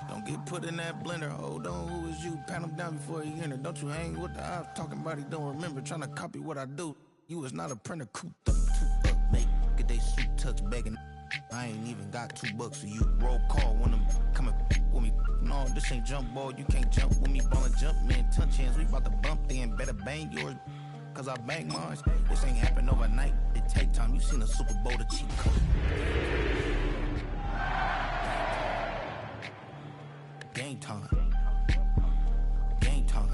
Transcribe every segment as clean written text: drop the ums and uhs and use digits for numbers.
Don't get put in that blender. Hold on, who is you? Pat him down before he enter. Don't you hang with the ops talking about he don't remember. Trying to copy what I do. You is not a printer. Cooped up, make get they suit tucks begging. I ain't even got $2 for you. Roll call when I'm coming with me. No, this ain't jump ball. You can't jump with me. Ballin' jump, man. Touch hands. We about to bump then. Better bang yours. Cause I bang mine. This ain't happen overnight. It take time. You seen a Super Bowl to cheat code. Game time. Game time.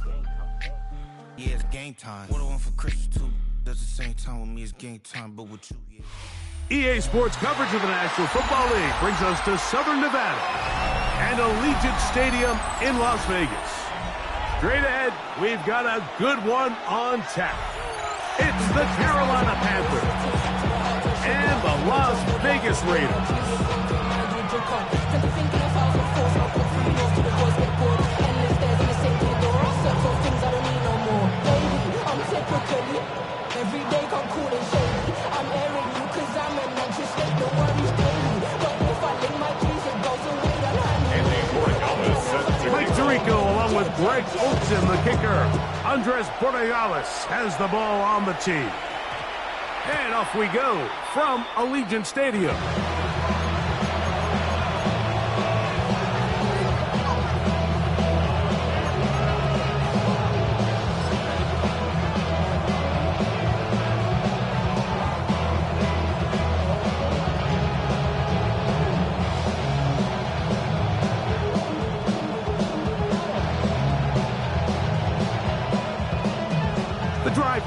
Yeah, it's game time. What I want for Christmas too. Does the same time with me, it's game time, but with you, yeah. EA Sports coverage of the National Football League brings us to Southern Nevada and Allegiant Stadium in Las Vegas. Straight ahead, we've got a good one on tap. It's the Carolina Panthers and the Las Vegas Raiders. Every day come cool and shady. I'm airing you cause I'm an anxious state. No worries daily. But if I link my keys, it goes away. Mike Tirico along with Greg Olsen, the kicker. Andres Borregales has the ball on the tee. And off we go from Allegiant Stadium.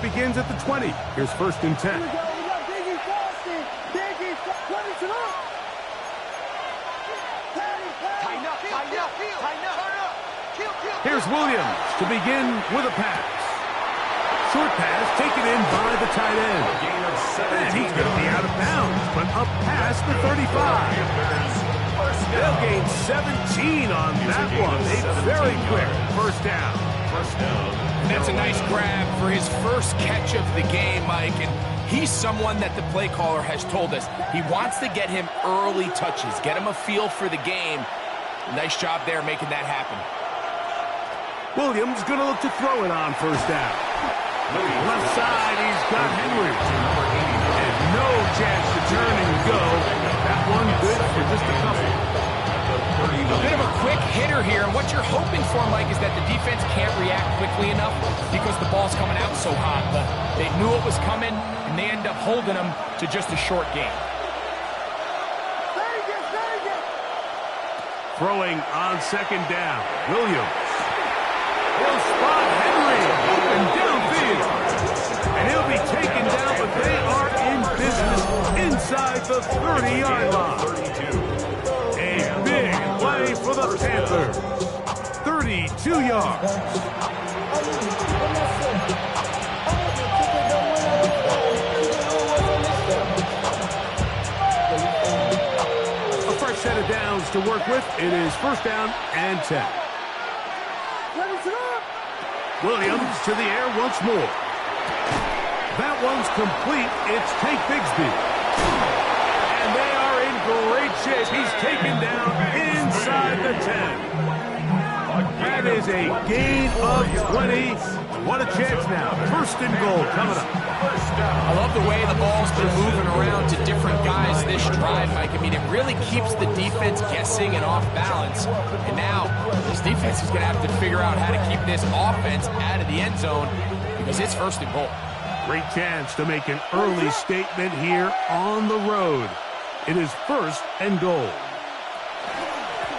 Begins at the 20. Here's 1st and 10. Here's Williams to begin with a pass. Short pass taken in by the tight end. And he's going to be out of bounds, but up past the 35. They'll gain 17 on that one. A very quick first down. That's a nice grab for his first catch of the game, Mike. And he's someone that the play caller has told us he wants to get him early touches, get him a feel for the game. Nice job there making that happen. Williams going to look to throw it on first down. Left side, he's got Henry. And no chance to turn and go. That one good for just a couple. A bit of a quick hitter here, and what you're hoping for, Mike, is that the defense can't react quickly enough because the ball's coming out so hot. But they knew it was coming, and they end up holding them to just a short game. Throwing on second down, Williams. He'll spot Henry open downfield. And he'll be taken down, but they are in business inside the 30-yard line. A big play for the Panthers. 32 yards. A fresh set of downs to work with. It is 1st down and 10. Williams to the air once more. That one's complete. It's Tank Bigsby. And they are in great shape. He's taken down inside the 10. That is a gain of 20. What a chance now. 1st and goal coming up. I love the way the ball's been moving around to different guys this drive, Mike. I mean, it really keeps the defense guessing and off balance. And now this defense is going to have to figure out how to keep this offense out of the end zone because it's 1st and goal. Great chance to make an early statement here on the road. It is 1st and goal.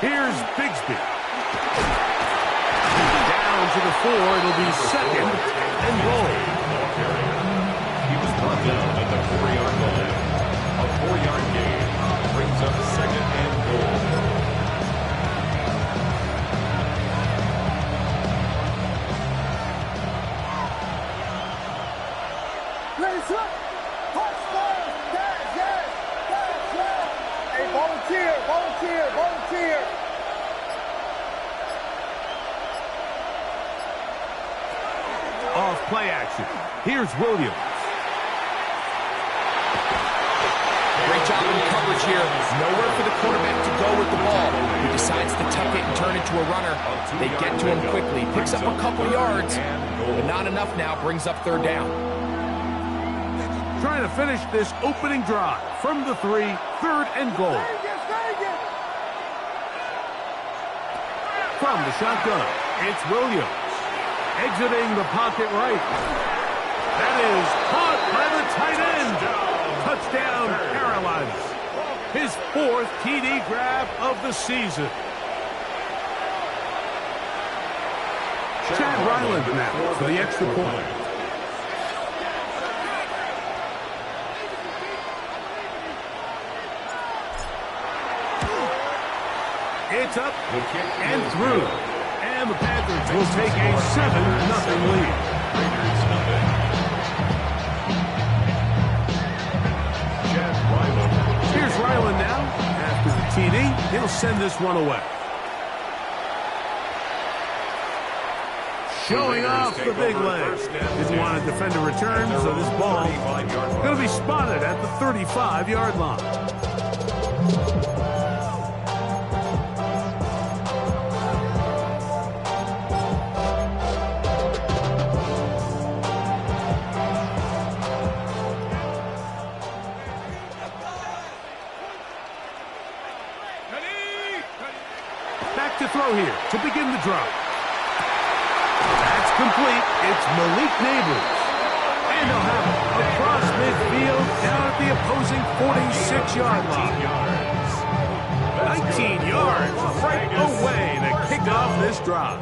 Here's Bigsby. Down to the 4. It'll be 2nd and goal. He was brought down at the 4-yard line. A 4-yard gain brings up 2nd and goal. Volunteer. Off play action. Here's Williams. Great job in coverage here. Nowhere for the quarterback to go with the ball. He tuck it and turn it to a runner. They get to him quickly. Picks up a couple yards, but not enough now. Brings up third down. Trying to finish this opening drive from the 3, 3rd and goal. From the shotgun, it's Williams. Exiting the pocket right. That is caught by the tight end. Touchdown, Carolina. His 4th TD grab of the season. Chad Ryland now for the extra point. It's up and through. And the Panthers will take a 7-0 lead. Here's Ryland now. After the TD, he'll send this one away. Showing off the big leg. Didn't want to defend a return, so this ball going to be spotted at the 35-yard line. Back to throw here to begin the drive. That's complete. It's Malik Neighbors. And they'll have it across midfield down at the opposing 46-yard line. 19 yards right away to kick off this drive.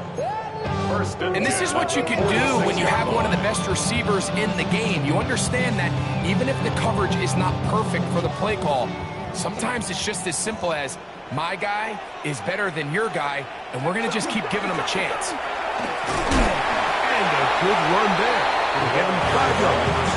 And this is what you can do when you have one of the best receivers in the game. You understand that even if the coverage is not perfect for the play call, sometimes it's just as simple as my guy is better than your guy, and we're going to just keep giving him a chance. And a good run there. We'll give him 5 yards.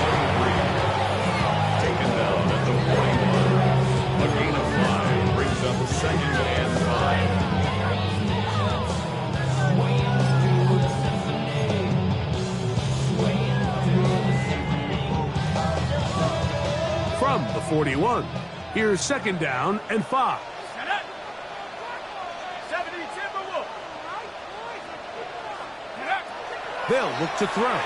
Taken down at the 41. A gain of 5 brings up a 2nd and 5. From the 41, here's 2nd down and 5. They'll look to throw. Going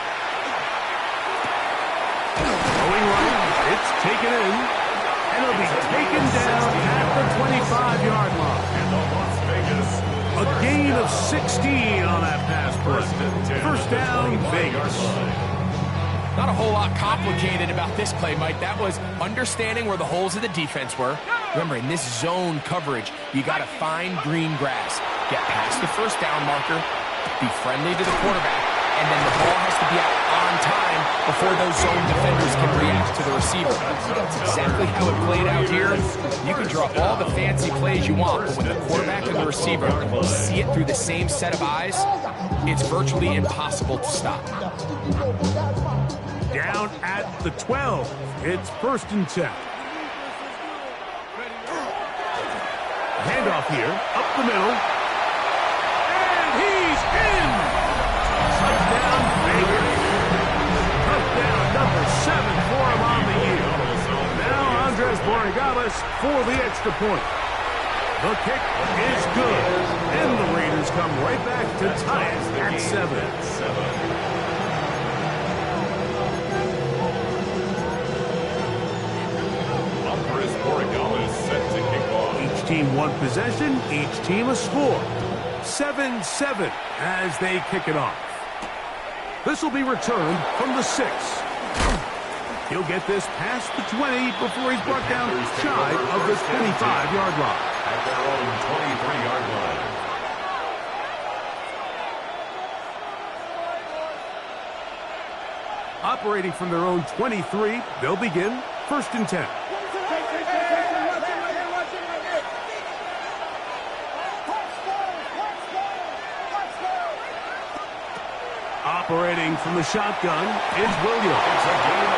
right, it's taken in, and it'll be taken down at the 25-yard line. A gain of 16 on that pass play. 1st down, Vegas. Not a whole lot complicated about this play, Mike. That was understanding where the holes of the defense were. Remember, in this zone coverage, you got to find green grass. Get past the 1st down marker, be friendly to the quarterback, and then the ball has to be out on time before those zone defenders can react to the receiver. That's exactly how it played out here. You can draw all the fancy plays you want, but when the quarterback and the receiver see it through the same set of eyes, it's virtually impossible to stop. Down at the 12, it's 1st and 10. Handoff here, up the middle. And he's in! Touchdown, Vegas. Touchdown number 7 for him on the year. Now Andres Borregales for the extra point. The kick is good. And the Raiders come right back to tie it at 7. Andres Borregales set to kick off. Each team one possession, each team a score. 7-7 as they kick it off. This will be returned from the 6. He'll get this past the 20 before he's brought down shy of the 25-yard line. At their own 23-yard line. Operating from their own 23, they'll begin 1st and 10. Operating from the shotgun is Williams.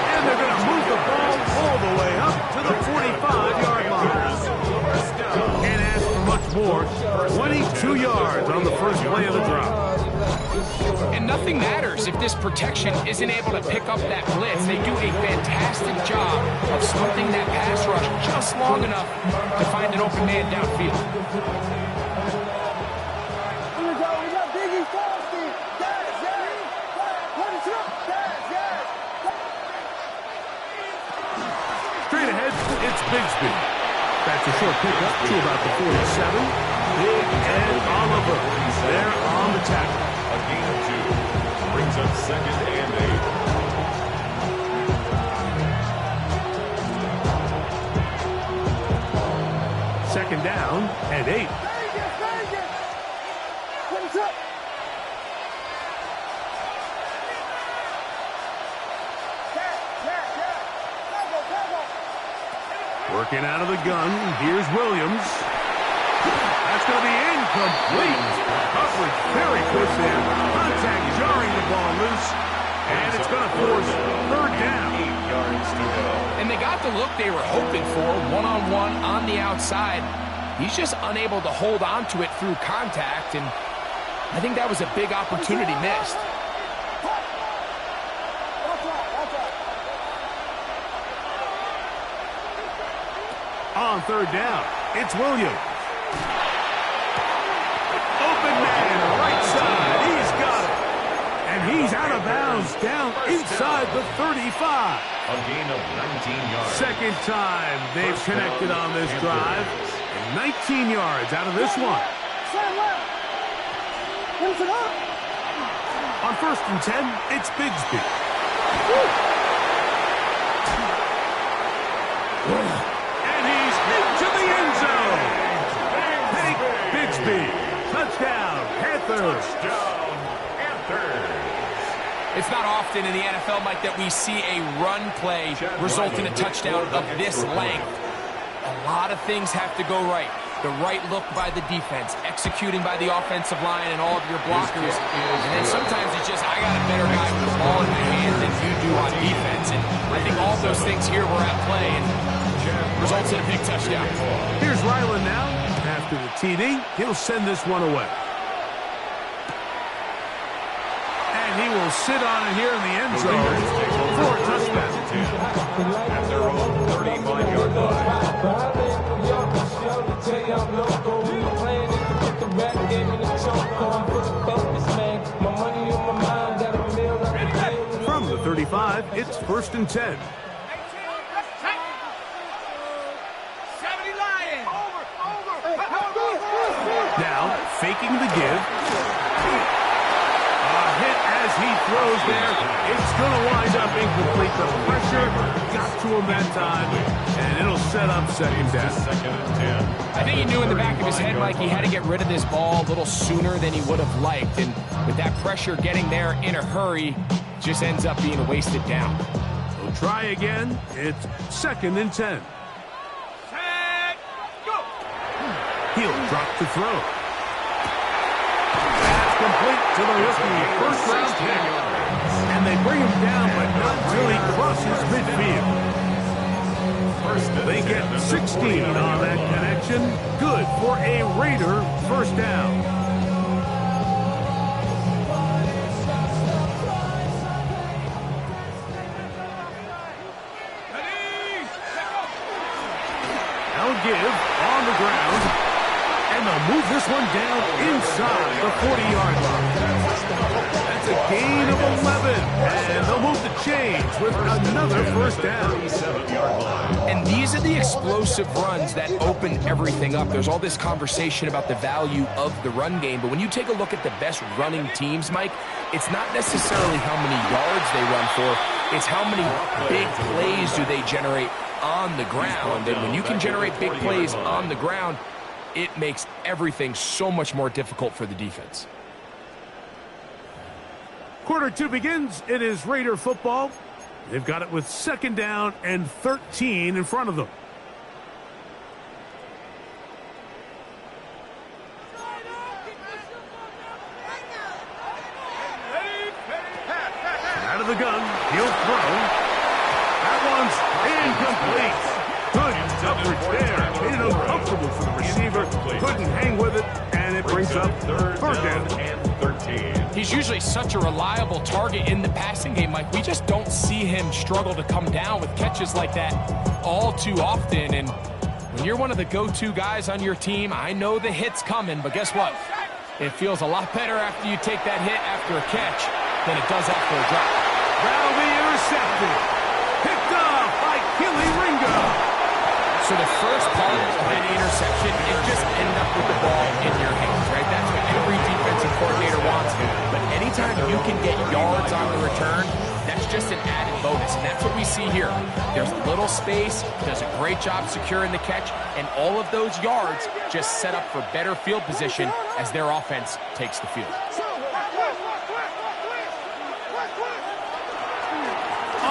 And they're going to move the ball all the way up to the 45-yard line. Can't ask for much more. 22 yards on the first play of the drive. And nothing matters if this protection isn't able to pick up that blitz. They do a fantastic job of stumping that pass rush just long enough to find an open man downfield. Straight ahead, it's Bigsby. That's a short pickup to about the 47. Big and Oliver. They're on the tackle. A gain of 2. Brings up 2nd and 8. Second down and 8. Working out of the gun, here's Williams. That's going to be incomplete. Coverage very good there. Contact jarring the ball loose. And it's going to force 3rd down. 8 yards to go. And they got the look they were hoping for, one-on-one on the outside. He's just unable to hold on to it through contact, and I think that was a big opportunity missed. On 3rd down, it's Williams. Open man, right side, he's got it. And he's out of bounds, down inside the 35. A gain of 19 yards. Second time they've connected on this drive. And 19 yards out of this one. On 1st and 10, it's Bigsby. And he's into the end zone. Take Bigsby. Touchdown, Panthers. Touchdown, Panthers. It's not often in the NFL, Mike, that we see a run play result in a touchdown of this length. A lot of things have to go right. The right look by the defense, executing by the offensive line and all of your blockers. And then sometimes it's just, I got a better guy with the ball in my hand than you do on defense. And I think all those things here were at play and results in a big touchdown. Here's Ryland now. After the TD, he'll send this one away. And he will sit on it here in the end zone for a touchdown. At their own 35-yard line. From the 35, it's 1st and 10. Now, faking the give. A hit as he throws there. It's going to wind up incomplete. The pressure got to him that time, and it'll set up 2nd down. 2nd and 10. I think he knew in the back of his head, Mike, he had to get rid of this ball a little sooner than he would have liked. And with that pressure getting there in a hurry, just ends up being a wasted down. We'll try again. It's 2nd and 10. He'll drop to throw. That's complete to the rookie. First round pick. And they bring him down, but not until he crosses midfield. They get 16 on that connection. Good for a Raider first down. Now give on the ground. And they'll move this one down inside the 40-yard line. That's a gain of 11. And they'll move the chains with another first down. 37-yard line. And these are the explosive runs that open everything up. There's all this conversation about the value of the run game, but when you take a look at the best running teams, Mike, it's not necessarily how many yards they run for, it's how many big plays do they generate on the ground. And when you can generate big plays on the ground, it makes everything so much more difficult for the defense. Quarter 2 begins. It is Raider football. They've got it with 2nd down and 13 in front of them. Out of the gun, he'll throw. That one's incomplete. Good coverage there. Made it uncomfortable for the receiver. Couldn't hang with it, and it brings up 3rd down and 13. He's usually such a reliable target in the passing game, Mike. We just don't see him struggle to come down with catches like that all too often. And when you're one of the go-to guys on your team, I know the hit's coming, but guess what? It feels a lot better after you take that hit after a catch than it does after a drop. That'll be intercepted. Picked off by Killy Ringo. interception and just end up with the ball in your hands, right? That's what every defensive coordinator wants. But anytime you can get yards on the return, that's just an added bonus, and that's what we see here. There's a little space, does a great job securing the catch, and all of those yards just set up for better field position as their offense takes the field.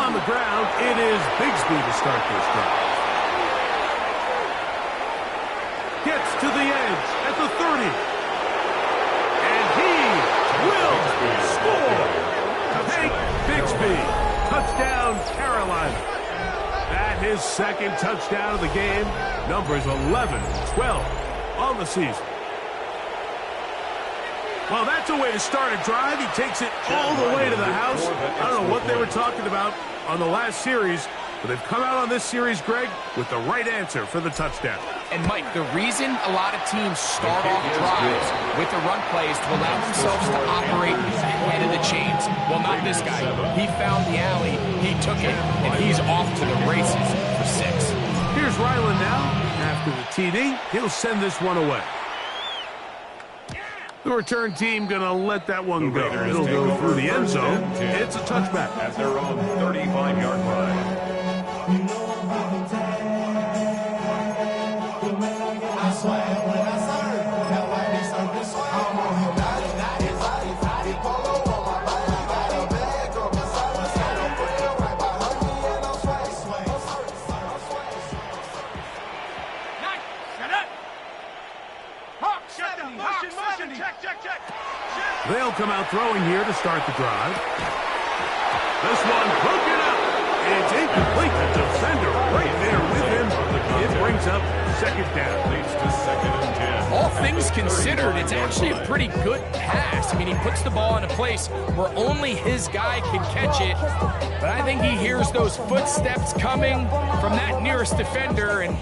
On the ground, it is Bigsby to start this drive. Gets to the edge at the 30. And he will score. Hank Bigsby. Touchdown, Carolina. That his second touchdown of the game. Numbers 11, 12 on the season. Well, that's a way to start a drive. He takes it all the way to the house. I don't know what they were talking about on the last series, but they've come out on this series, Greg, with the right answer for the touchdown. And, Mike, the reason a lot of teams start off drives with the run plays to allow themselves to operate ahead of the chains. Well, not this guy. He found the alley, he took it, and he's off to the races for 6. Here's Ryland now. After the TD, he'll send this one away. The return team going to let that one go. It'll go through the end zone. It's a touchback. At their own 35-yard line. They'll come out throwing here to start the drive. This one broken up. It's incomplete. The defender right there with him. It brings up second down. Leads to 2nd and 10. All things considered, it's actually a pretty good pass. I mean, he puts the ball in a place where only his guy can catch it. But I think he hears those footsteps coming from that nearest defender, and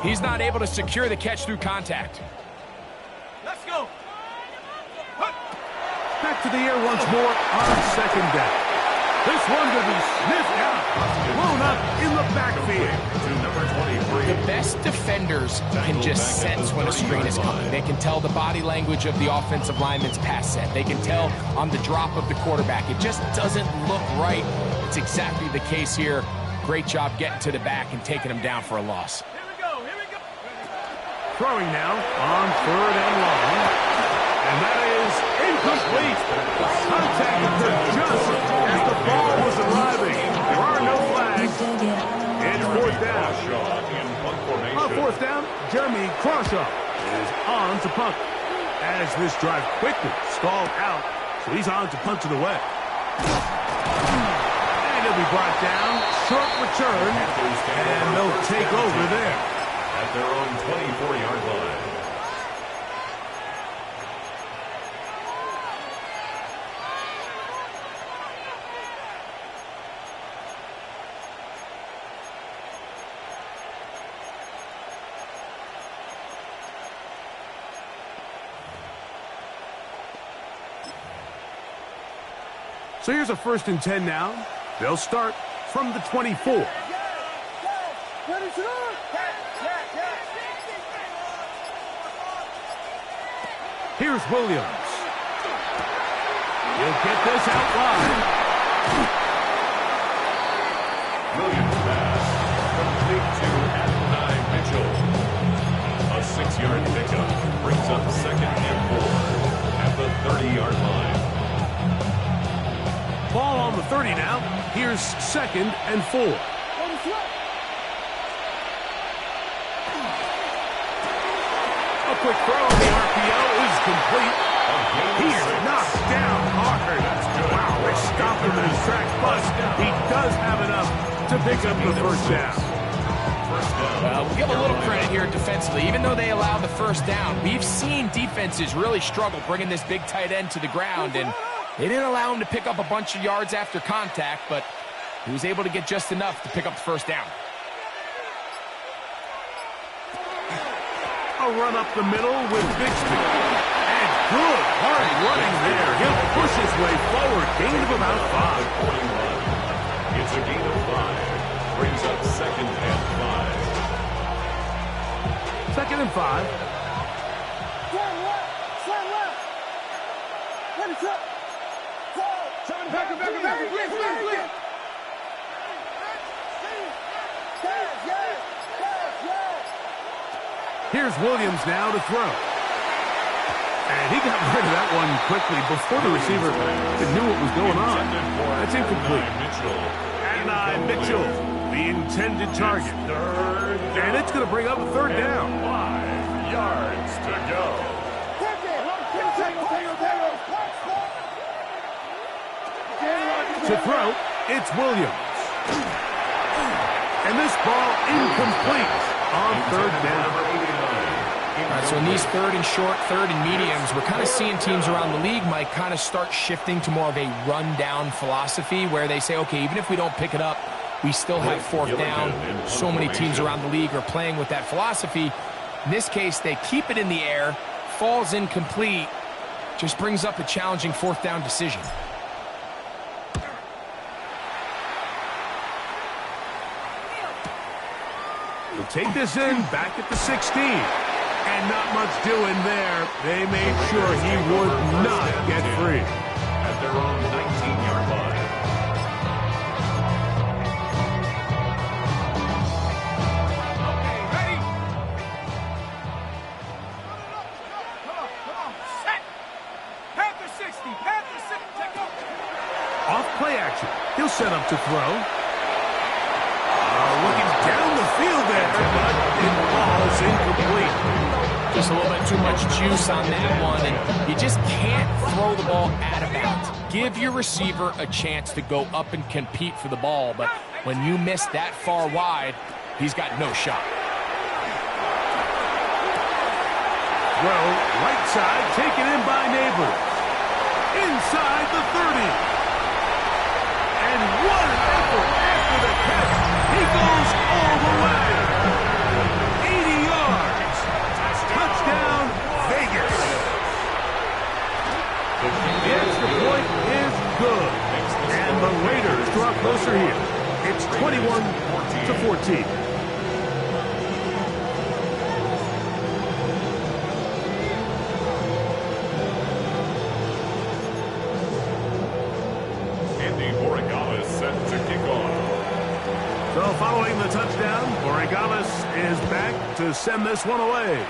he's not able to secure the catch through contact. Let's go. Back to the air once more on second down. This one will be sniffed out, blown up in the backfield. To number 23. The best defenders can just sense when a screen is coming. They can tell the body language of the offensive lineman's pass set. They can tell on the drop of the quarterback. It just doesn't look right. It's exactly the case here. Great job getting to the back and taking him down for a loss. Here we go. Throwing now on 3rd and long. And that is incomplete. Contact occurred just as the ball was arriving. There are no flags. And 4th down. On 4th down, Jeremy Crawshaw is on to punt. As this drive quickly stalled out, so he's on to punt it away. And he'll be brought down. Short return. And they'll take over there. At their own 24-yard line. So here's a 1st and 10 now. They'll start from the 24. Here's Williams. He'll get this out wide. Williams pass. Complete to Adonai Mitchell. A 6-yard pickup brings up 2nd and 4 at the 30-yard line. Ball on the 30 now. Here's 2nd and 4. A quick throw on the RPO is complete. He is knocked down hard. Wow, they stopped him in his tracks, but he does have enough to pick up the 1st down. We'll give a little credit here defensively. Even though they allowed the 1st down, we've seen defenses really struggle bringing this big tight end to the ground, and they didn't allow him to pick up a bunch of yards after contact, but he was able to get just enough to pick up the 1st down. A run up the middle with Bigsby. And good hard running there. He'll push his way forward. Gain of about 5. It's a gain of 5. Brings up 2nd and 5. 2nd and 5. Slam left. Slam left. Let it up. Back, blitz. Here's Williams now to throw. And he got rid of that one quickly before the receiver even knew what was going on. That's incomplete. And Mitchell, the intended target. And it's going to bring up a 3rd down. 5 yards to go. To throw, it's Williams. And this ball incomplete on 3rd down. All right, so in these 3rd and short, 3rd and mediums, we're kind of seeing teams around the league, Mike, kind of start shifting to more of a run-down philosophy where they say, okay, even if we don't pick it up, we still have 4th down. So many teams around the league are playing with that philosophy. In this case, they keep it in the air, falls incomplete, just brings up a challenging 4th down decision. We'll take this in back at the 16. And not much doing there. They made sure he would not get free. At their own 19-yard line. Okay, ready? Come on. Set. Panther 60. Take over. Off play action. He'll set up to throw. Looking down the field there, but it falls incomplete. Just a little bit too much juice on that one, and you just can't throw the ball out of bounds. Give your receiver a chance to go up and compete for the ball, but when you miss that far wide, he's got no shot. Throw, right side, taken in by Neighbors. Inside the 30. And what an effort after the catch. He goes all the way. 80 yards. Touchdown, Vegas. The extra point is good. And the Raiders draw closer here. It's 21-14. So following the touchdown, Borregales is back to send this one away.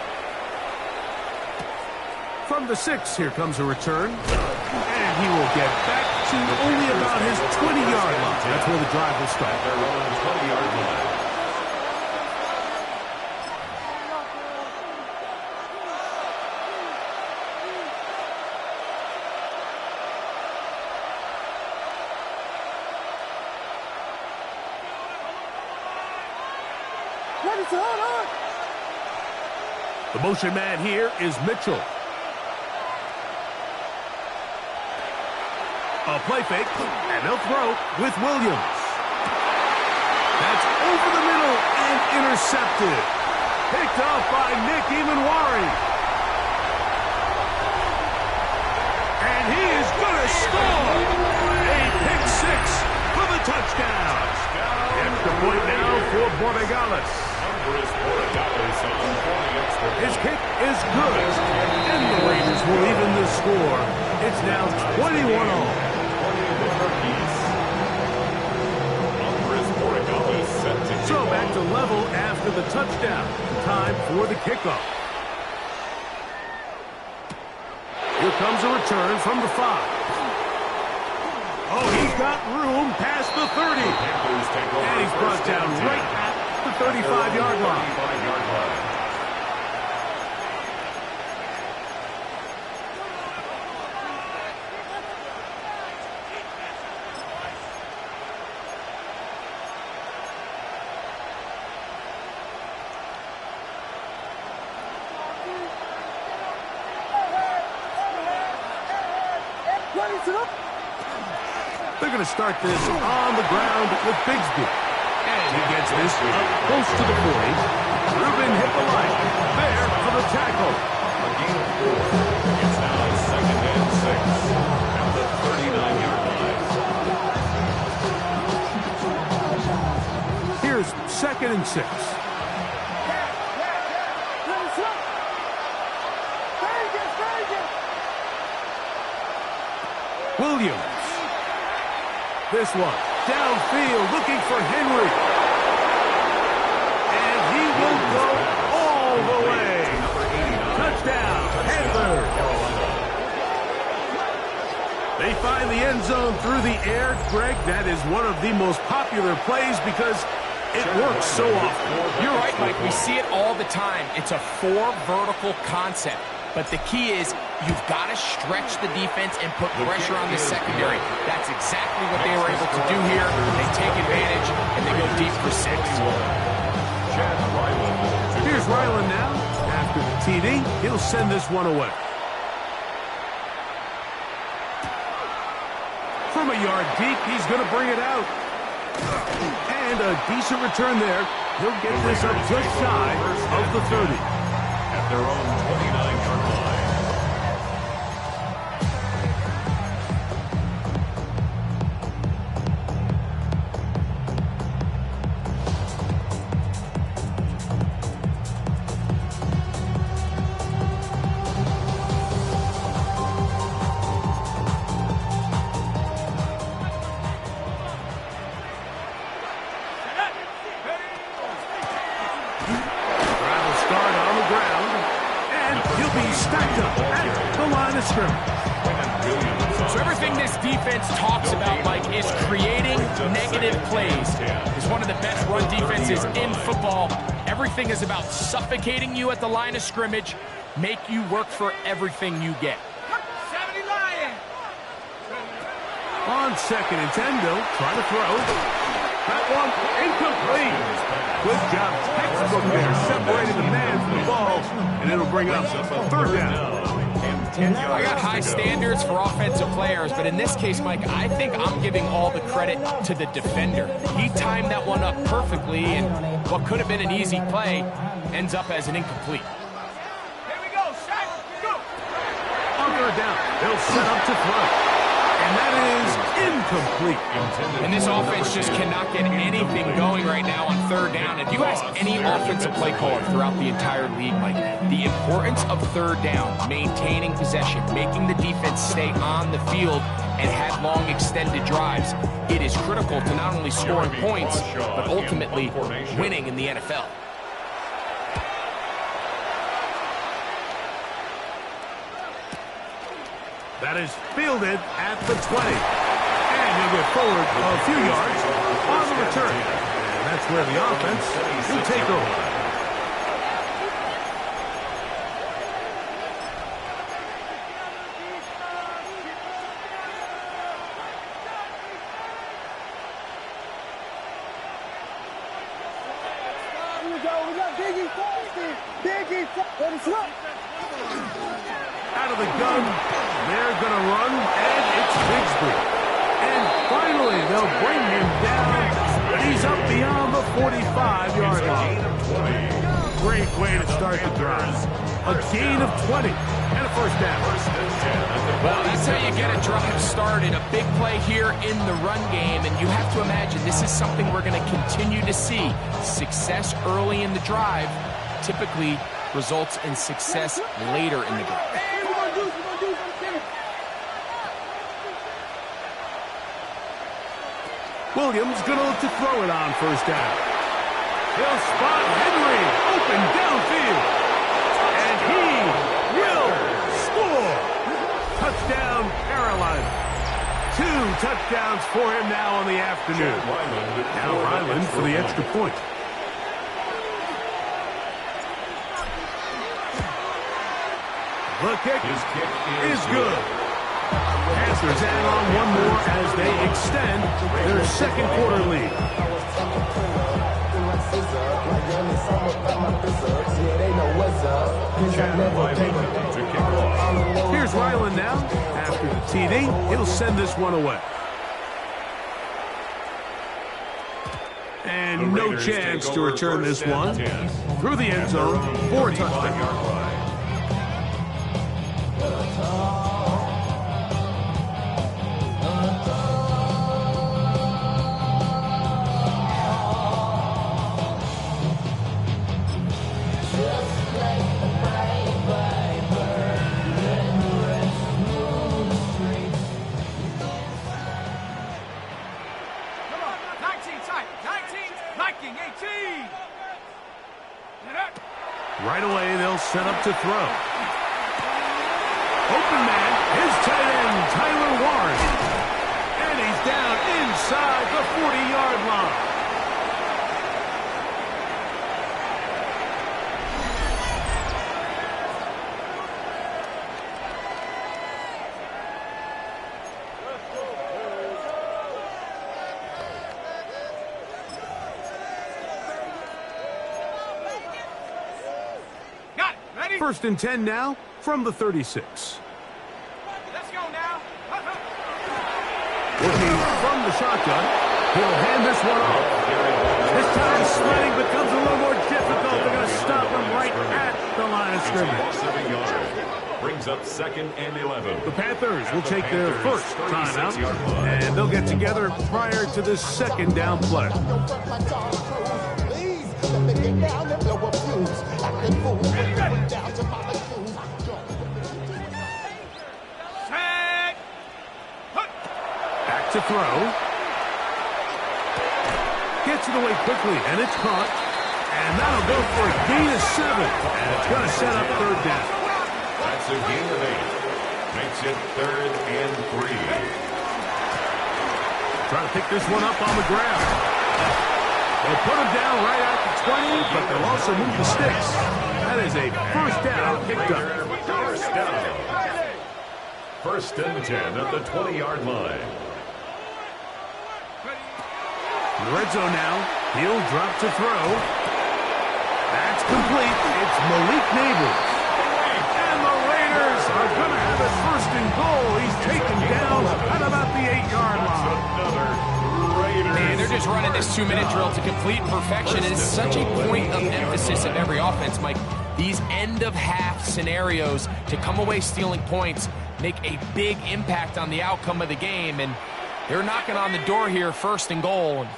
From the 6, here comes a return. And he will get back to only about his 20-yard line. That's where the drive will start. Their own 20-yard line. The motion man here is Mitchell. A play fake, and they'll throw with Williams. That's over the middle and intercepted. Picked off by Nick Emanwari. And he is going to score. A pick 6 for the touchdown. Extra point now for Borregales. His kick is good, and the Raiders will even the score. It's now 21-all. So back to level after the touchdown. Time for the kickoff. Here comes a return from the 5. Oh, he's got room past the 30. And he's brought down right at the 35-yard line. They're going to start this on the ground with Bigsby. And he gets this up close to the 40. Ruben hit the line. There for the tackle. A gain of 4. It's now 2nd and 6 at the 39-yard line. Here's 2nd and 6. Williams. This one, downfield, looking for Henry. And he will go all the way. Touchdown, Panthers. They find the end zone through the air. Greg, that is one of the most popular plays because it works so often. You're right, Mike. We see it all the time. It's a 4 vertical concept. But the key is you've got to stretch the defense and put pressure on the secondary. That's exactly what they were able to do here. They take advantage, and they go deep for 6. Here's Ryland now. After the TD, he'll send this one away. From a yard deep, he's going to bring it out. And a decent return there. He'll get this up just shy of the 30. At their own 29-yard line. So everything this defense talks about, Mike, is creating negative plays. It's one of the best run defenses in football. Everything is about suffocating you at the line of scrimmage, make you work for everything you get. 70 Lion. On 2nd and 10, Bill, trying to throw. That one incomplete. Good job, textbook there, separating the man from the ball, and it'll bring up 3rd down. I got high standards for offensive players, but in this case, Mike, I think I'm giving all the credit to the defender. He timed that one up perfectly, and what could have been an easy play ends up as an incomplete. Here we go, Shaq. Go. On 3rd down, they'll set up to throw. And that is incomplete. And this offense just cannot get anything going right now on 3rd down. If you ask any offensive play caller throughout the entire league, Mike, the importance of 3rd down, maintaining possession, making the defense stay on the field, and have long extended drives, it is critical to not only scoring points, but ultimately winning in the NFL. That is fielded at the 20. And he'll get forward a few yards on the return. And that's where the offense will take over. Here we go. We got Biggie Foster. Biggie Foster. Out of the gun, they're going to run, and it's Bigsby. And finally, they'll bring him down. He's up beyond the 45-yard line. Great way to start the drive. A gain of 20 and a 1st down. Well, that's how you get a drive started. A big play here in the run game, and you have to imagine this is something we're going to continue to see. Success early in the drive typically results in success later in the drive. Williams going to look to throw it on 1st down. He'll spot Henry open downfield. And he will score. Touchdown, Carolina. 2 touchdowns for him now on the afternoon. Now Ryland for the extra point. The kick is good. Panthers add on one more as they extend their 2nd quarter lead. Here's Ryland now. After the TD, he'll send this one away. And no chance to return this one. Through the end zone for a touchdown. Right away, they'll set up to throw. Open man, his tight end, Tyler Warren. And he's down inside the 40-yard line. First and 10 now from the 36. Let's go now. Working from the shotgun, he'll hand this one off. This time sledding becomes a little more difficult. They're going to stop him right at the line of scrimmage. Brings up 2nd and 11. The Panthers will take their first timeout, and they'll get together prior to this second down play. Back to throw. Gets it away quickly, and it's caught. And that'll go for a gain of 7. And it's going to set up third down. That's a gain of 8. Makes it 3rd and 3. Trying to pick this one up on the ground. They'll put him down right at the 20, but they'll also move the sticks. That is a first down picked up. First down. 1st and 10 at the 20-yard line. In the red zone now. He'll drop to throw. That's complete. It's Malik Neighbors. And the Raiders are going to have it 1st and goal. He's taken down at about the 8-yard line. Man, they're just running this 2-minute drill to complete perfection. It is such a point of emphasis of every offense, Mike. These end-of-half scenarios to come away stealing points make a big impact on the outcome of the game. And they're knocking on the door here, 1st and goal. And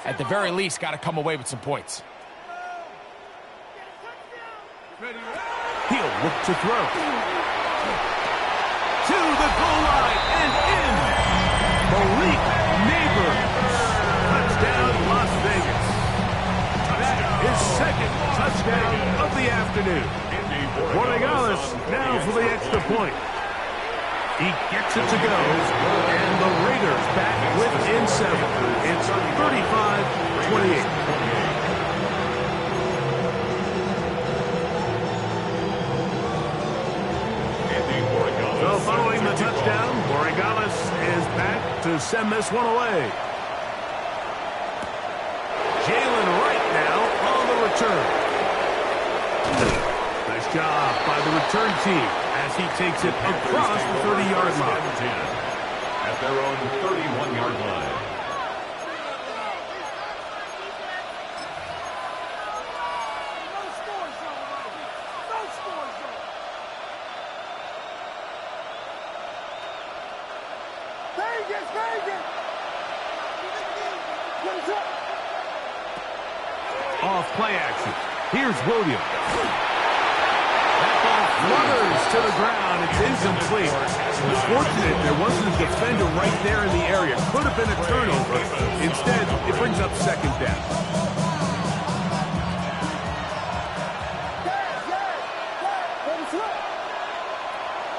at the very least, got to come away with some points. He'll look to throw. To the goal line and in. Malik Neighbors. Touchdown, Las Vegas. That is 2nd touchdown of the afternoon. Borregales now for the extra point. He gets it to go, and the Raiders back within 7. It's 35-28. So following the touchdown, Borregales is back to send this one away. Jalen Wright now on the return. Nice job by the return team as he takes it across the 30-yard line. At their own 31-yard line. Off play action. Here's Williams. That ball flutters to the ground. It's incomplete. It was fortunate there wasn't a defender right there in the area. Could have been a turnover. Instead, it brings up 2nd down.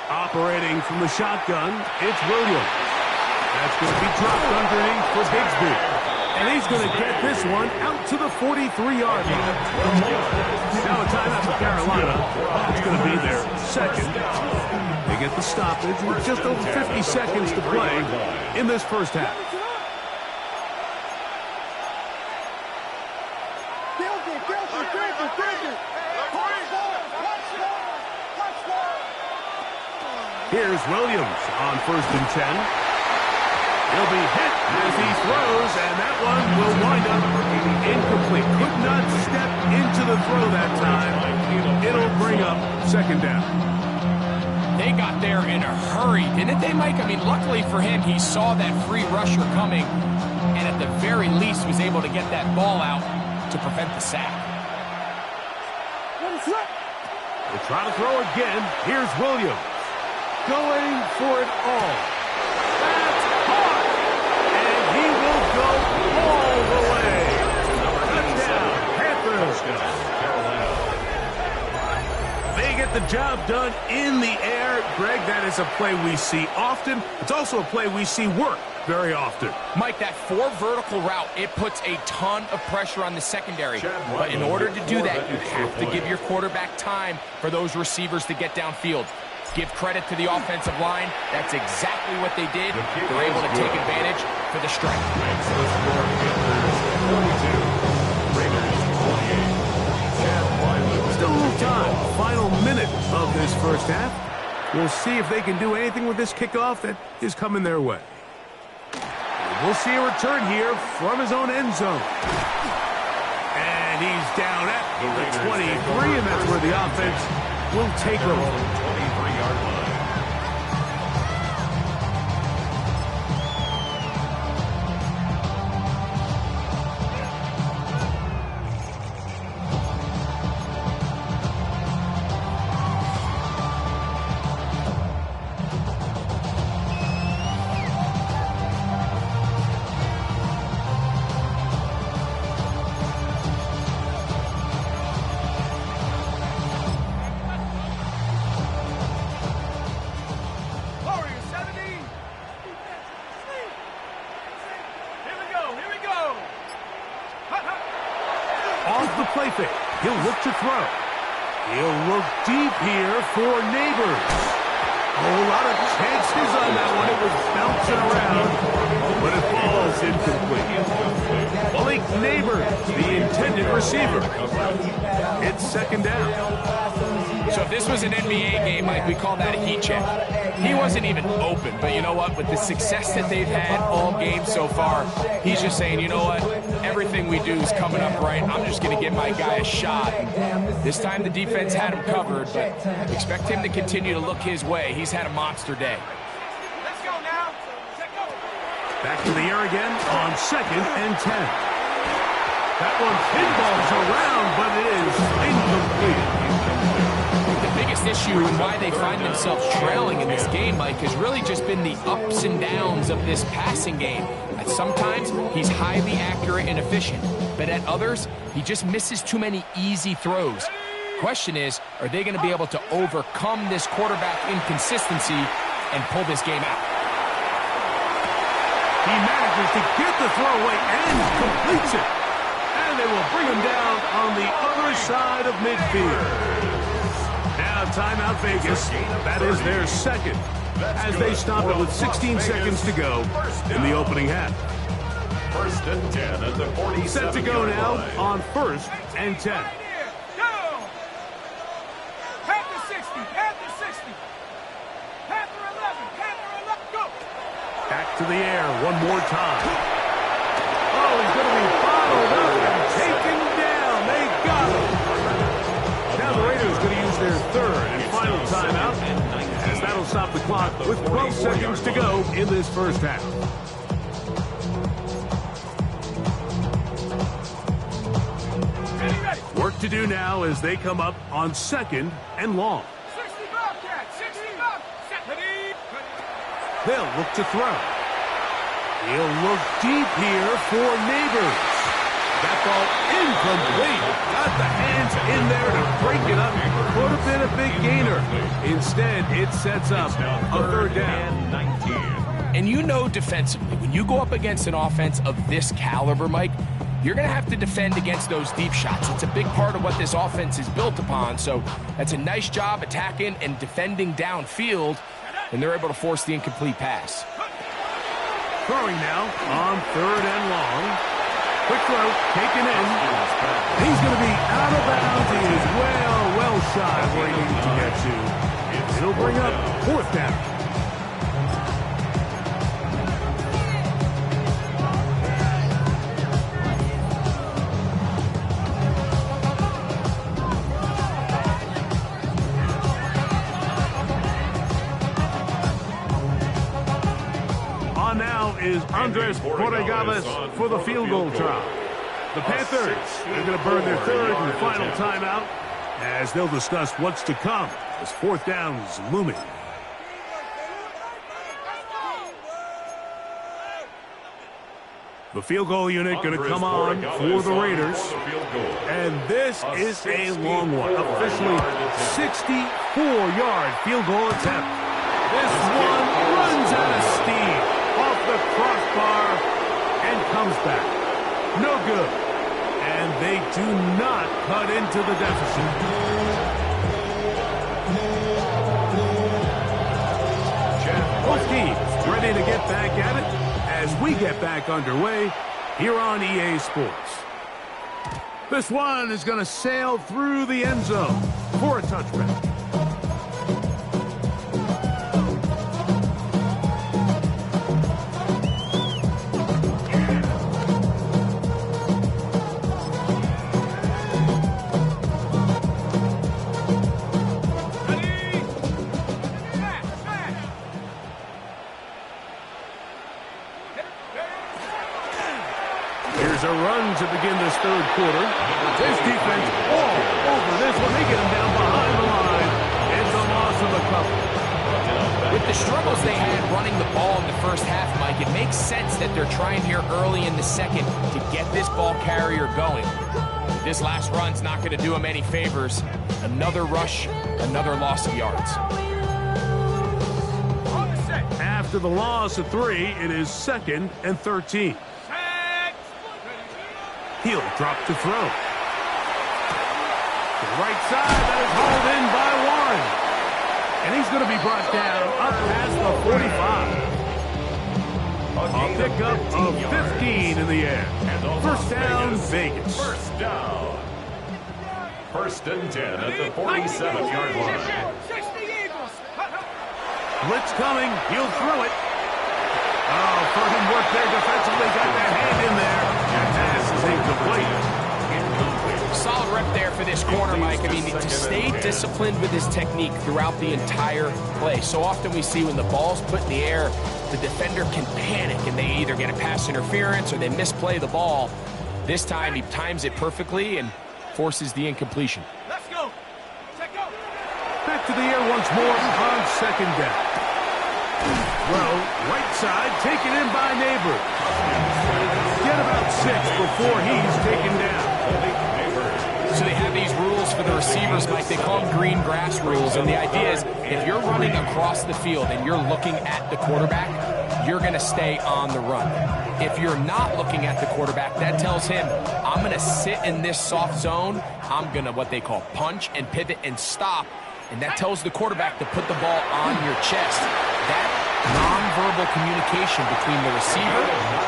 Operating from the shotgun, it's Williams. That's going to be dropped underneath for Bigsby. And he's going to get this one out to the 43-yard line. Now a timeout for Carolina. It's going to be their 2nd. They get the stoppage with just over 50 seconds to play in this first half. Here's Williams on 1st and 10. He'll be hit as he throws, and that one will wind up incomplete. Could not step into the throw that time. It'll bring up 2nd down. They got there in a hurry, didn't they, Mike? I mean, luckily for him, he saw that free rusher coming, and at the very least was able to get that ball out to prevent the sack. They try to throw again. Here's Williams. Going for it all. That's caught. And he will go all the way. Touchdown, Panthers. get the job done in the air. Greg, that is a play we see often. It's also a play we see work very often. Mike, that 4 vertical route, it puts a ton of pressure on the secondary. But in order to do that, you have to give your quarterback time for those receivers to get downfield. Give credit to the offensive line. That's exactly what they did. They're able to take advantage for the strike. Still a little time. Final minute of this first half. We'll see if they can do anything with this kickoff that is coming their way. We'll see a return here from his own end zone. And he's down at the 23, and that's where the offense will take over. 23-yard line. Off the play fake. He'll look to throw. He'll look deep here for Neighbors. A whole lot of chances on that one. It was bouncing around, but it falls incomplete. Malik Neighbors, the intended receiver. It's second down. So if this was an NBA game, Mike, we call that a heat check. He wasn't even open, but you know what? With the success that they've had all game so far, he's just saying, you know what? Everything we do is coming up right. I'm just going to give my guy a shot. This time the defense had him covered, but expect him to continue to look his way. He's had a monster day. Let's go now. Back to the air again on 2nd and 10. That one pinballs around, but it is incomplete. The biggest issue and why they find themselves trailing in this game, Mike, has really just been the ups and downs of this passing game. At sometimes, he's highly accurate and efficient, but at others, he just misses too many easy throws. Question is, are they going to be able to overcome this quarterback inconsistency and pull this game out? He manages to get the throw away and completes it. And they will bring him down on the other side of midfield. Now timeout Vegas. That is their second as they stop it with 16 seconds to go in the opening half. 1st and 10 at the 47. Set to go now on 1st and 10. Go! Panther 60, Panther 60. Panther 11, Panther 11, go! Back to the air one more time. Oh, he's going to be bottled up and taken down. They got him. Now the Raiders going to use their 3rd and final timeout, as that'll stop the clock with 12 seconds to go in this first half. Work to do now as they come up on 2nd and long. 60 Bobcat, 60 Bobcat. They'll look to throw. He'll look deep here for Neighbors. That ball incomplete. Got the hands in there to break it up. Could have been a big gainer. Instead, it sets up a 3rd down. 19. And you know defensively, when you go up against an offense of this caliber, Mike, you're going to have to defend against those deep shots. It's a big part of what this offense is built upon. So that's a nice job attacking and defending downfield, and they're able to force the incomplete pass. Throwing now on 3rd and long. Quick throw, taken in. He's going to be out of bounds. He is well shy of where he needs to get to. It'll bring up 4th down. On now is Andres Borregales for the field goal try. The Panthers are going to burn their 3rd and final timeout as they'll discuss what's to come as 4th down is looming. The field goal unit going to come on for the Raiders. And this is a long one. Officially 64-yard field goal attempt. This one runs out of steam off the crossbar and comes back. No good. And they do not cut into the deficit. Both teams ready to get back at it as we get back underway here on EA Sports. This one is going to sail through the end zone for a touchback. A run to begin this third quarter. This defense all over this one. They get him down behind the line. It's a loss of a couple. With the struggles they had running the ball in the first half, Mike, it makes sense that they're trying here early in the second to get this ball carrier going. This last run's not going to do him any favors. Another rush, another loss of yards. After the loss of 3, it is 2nd and 13. He'll drop to throw. The right side, that is hauled in by Warren. And he's going to be brought down up past the 45. A pickup of 15 in the air. First down, Vegas. First down. 1st and 10 at the 47-yard line. Blitz coming. He'll throw it. Oh, fine work there defensively. Got that hand in there. That pass is incomplete. Solid rep there for this corner, Mike. I mean, to stay disciplined with his technique throughout the entire play. So often we see when the ball's put in the air, the defender can panic and they either get a pass interference or they misplay the ball. This time he times it perfectly and forces the incompletion. Let's go. Check go. Back to the air once more on 2nd down. Throw, right side, taken in by Neighbor. Get about 6 before he's taken down. So they have these rules for the receivers, Mike. They call them green grass rules. And the idea is if you're running across the field and you're looking at the quarterback, you're going to stay on the run. If you're not looking at the quarterback, that tells him, I'm going to sit in this soft zone. I'm going to what they call punch and pivot and stop. And that tells the quarterback to put the ball on your chest. That non-verbal communication between the receiver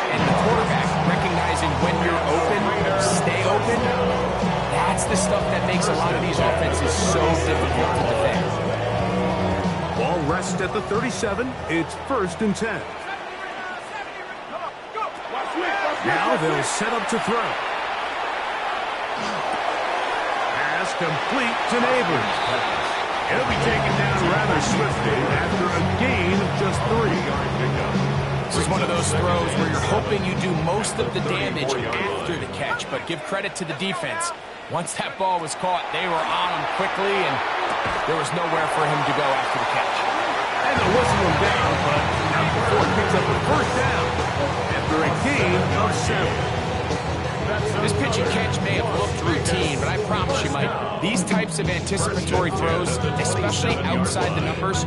and the quarterback, recognizing when you're open, stay open, that's the stuff that makes a lot of these offenses so difficult to defend. Ball rests at the 37. It's 1st and 10. Now they'll set up to throw. Pass complete to Neighbors. It'll be taken down rather swiftly after a gain of just 3. This is one of those throws where you're hoping you do most of the damage after the catch, but give credit to the defense. Once that ball was caught, they were on him quickly, and there was nowhere for him to go after the catch. And they'll whistle him down, but not before he picks up a 1st down after a gain of 7. This pitch and catch may have looked routine, but I promise you, Mike, these types of anticipatory throws, especially outside the numbers,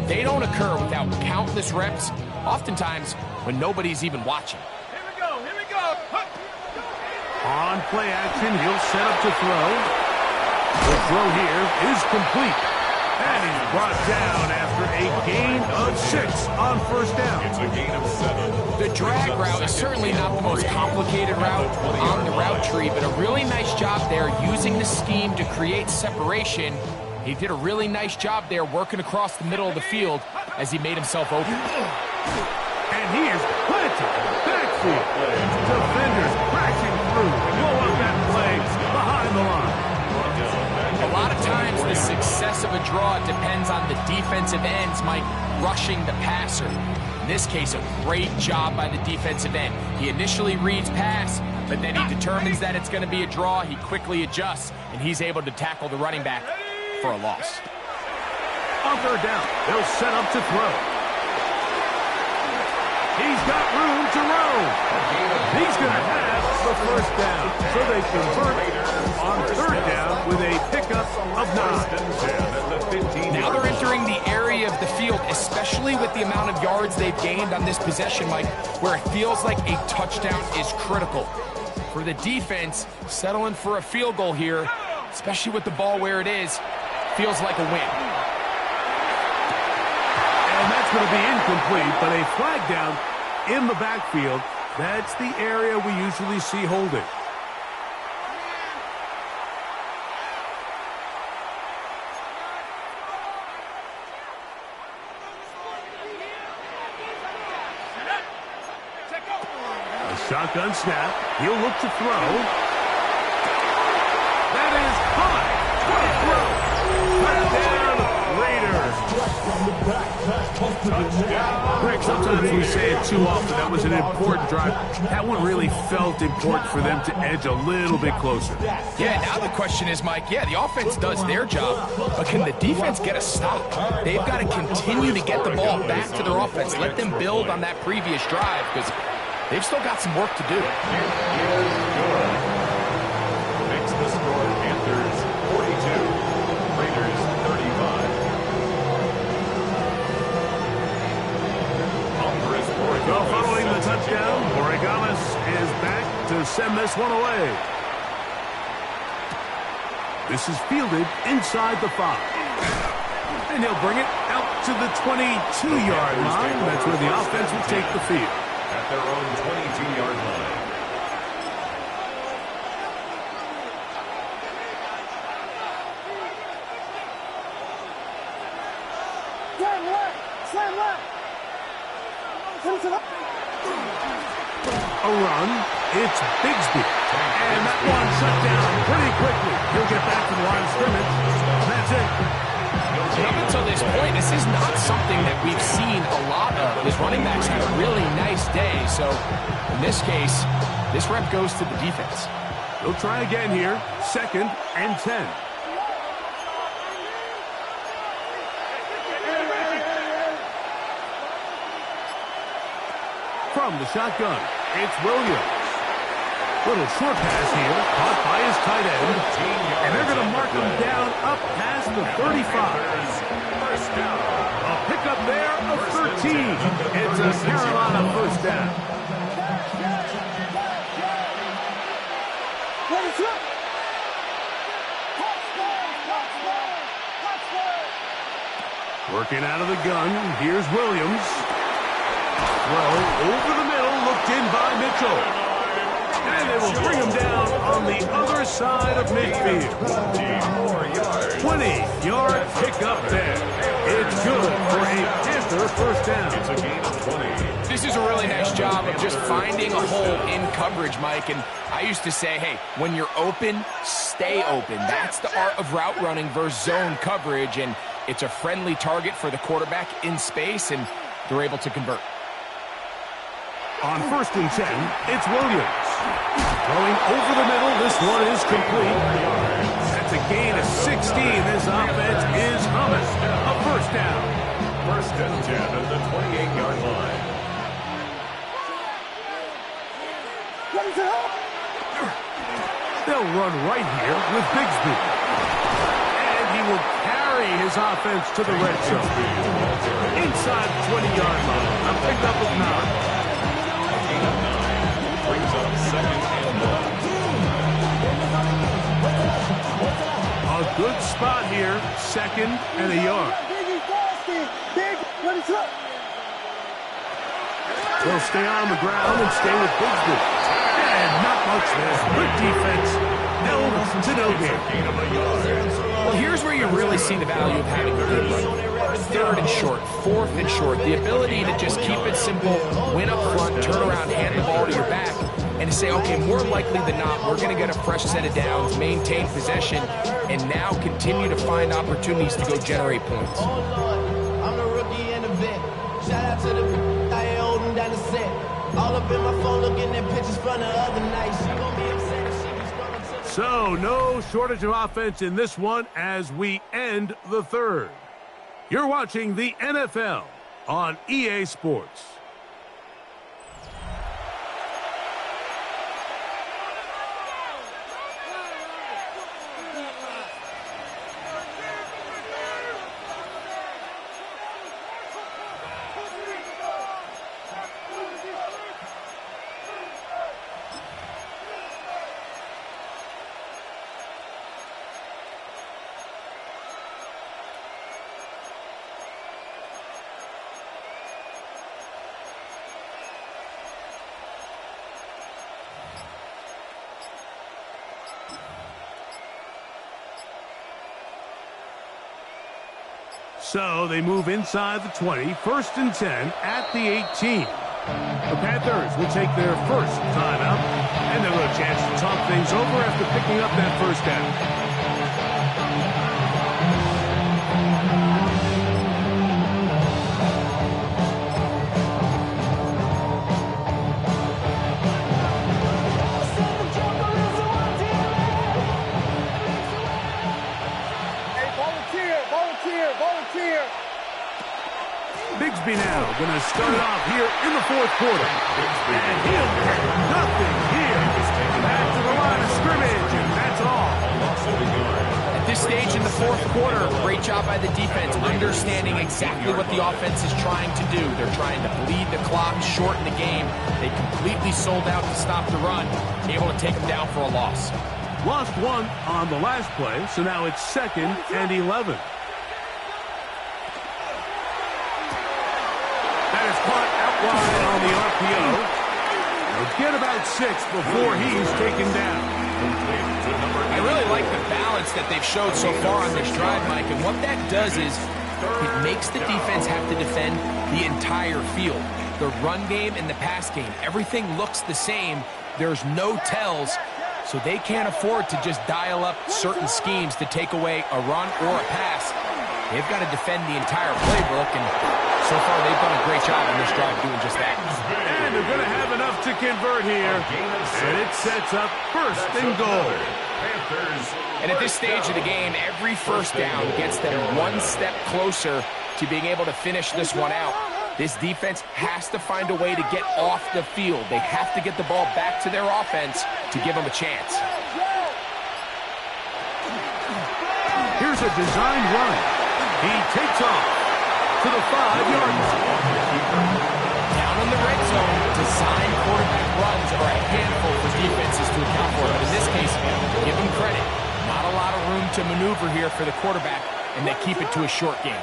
they don't occur without countless reps, oftentimes when nobody's even watching. Here we go. Here we go. On play action, he'll set up to throw. The throw here is complete. And he's brought down after a gain of 6 on 1st down. It's a gain of 7. The drag route is certainly not the most complicated route on the route tree, but a really nice job there using the scheme to create separation. He did a really nice job there working across the middle of the field as he made himself open. And he is planted in the backfield. Defenders crashing through. Blow up that play behind the line. A lot of times the success of a draw depends on the defensive ends, Mike, rushing the passer. In this case, a great job by the defensive end. He initially reads pass, but then he determines that it's going to be a draw. He quickly adjusts, and he's able to tackle the running back for a loss. On 3rd down, they'll set up to throw. He's got room to roam. He's going to have the first down. So they convert on third down with a pickup of 9. Now they're entering the area of the field, especially with the amount of yards they've gained on this possession, Mike, where it feels like a touchdown is critical. For the defense, settling for a field goal here, especially with the ball where it is, feels like a win. And that's going to be incomplete, but a flag down in the backfield. That's the area we usually see holding. A shotgun snap. He'll look to throw. That is high. What a throw. Touchdown, Raiders. Rick, sometimes we say it too often. That was an important drive. That one really felt important for them to edge a little bit closer. Yeah, now the question is, Mike, yeah, the offense does their job, but can the defense get a stop? They've got to continue to get the ball back to their offense. Let them build on that previous drive, because they've still got some work to do. Makes the score Panthers 42, Raiders 35. So following the touchdown, Oregamis is back to send this one away. This is fielded inside the 5. And he'll bring it out to the 22-yard line. That's where the offense will take the field. At their own 22-yard line. Slam left. A run. It's Bigsby. And that one shut down pretty quickly. He'll get back to the line of scrimmage. That's it. Up until this point, this is not something that we've seen a lot of. His running backs had a really nice day. So in this case, this rep goes to the defense. They'll try again here. 2nd and 10. From the shotgun, it's Williams. Little short pass here, caught by his tight end. And they're going to mark him down up past the 35. A pickup there of 13. It's a Carolina first down. Working out of the gun, here's Williams. Throw over the middle, looked in by Mitchell. And they will bring him down on the other side of midfield. 20-yard pickup there. It's good for a Panther first down. It's a gain of 20. This is a really nice job of just finding a hole in coverage, Mike. And I used to say, hey, when you're open, stay open. That's the art of route running versus zone coverage. And it's a friendly target for the quarterback in space, and they're able to convert. On 1st and 10, it's Williams. Going over the middle, this one is complete. That's a gain of 16. This offense is humming. A first down. 1st and 10 at the 28-yard line. They'll run right here with Bigsby. And he will carry his offense to the red zone. Inside the 20-yard line. A pickup of 9. Brings up 2nd and 1. A good spot here. 2nd and a yard. They'll stay on the ground and stay with Bigsby. And not much there. Good defense. Held to no gain. Well, here's where you really see the value of having a good run. 3rd and short, 4th and short. The ability to just keep it simple, win up front, turn around, hand the ball to your back, and to say, okay, more likely than not, we're going to get a fresh set of downs, maintain possession, and now continue to find opportunities to go generate points. I'm the rookie and the vet. Shout out to the I ain't holding down the set. All up in my phone looking at pictures from the other night. She gon' be upset if she be scrolling to the... So, no shortage of offense in this one as we end the 3rd. You're watching the NFL on EA Sports. So they move inside the 20, 1st and 10 at the 18. The Panthers will take their first timeout, and they'll have a chance to talk things over after picking up that first down. Bigsby now going to start off here in the 4th quarter. And he'll get nothing here. Back to the line of scrimmage, and that's all. At this stage in the 4th quarter, great job by the defense, understanding exactly what the offense is trying to do. They're trying to bleed the clock, shorten the game. They completely sold out to stop the run, able to take them down for a loss. Lost one on the last play, so now it's 2nd and 11. Caught out wide on the RPO. They'll get about 6 before he's taken down. I really like the balance that they've showed so far on this drive, Mike, and what that does is it makes the defense have to defend the entire field. The run game and the pass game, everything looks the same. There's no tells, so they can't afford to just dial up certain schemes to take away a run or a pass. They've got to defend the entire playbook, and so far they've done a great job on this drive doing just that. And they're going to have enough to convert here, and it sets up 1st and goal. And at this stage of the game, every first down gets them one step closer to being able to finish this one out. This defense has to find a way to get off the field. They have to get the ball back to their offense to give them a chance. Here's a designed run. He takes off to the 5-yard line. Down in the red zone, designed quarterback runs are a handful for defenses to account for. But in this case, give them credit. Not a lot of room to maneuver here for the quarterback, and they keep it to a short game.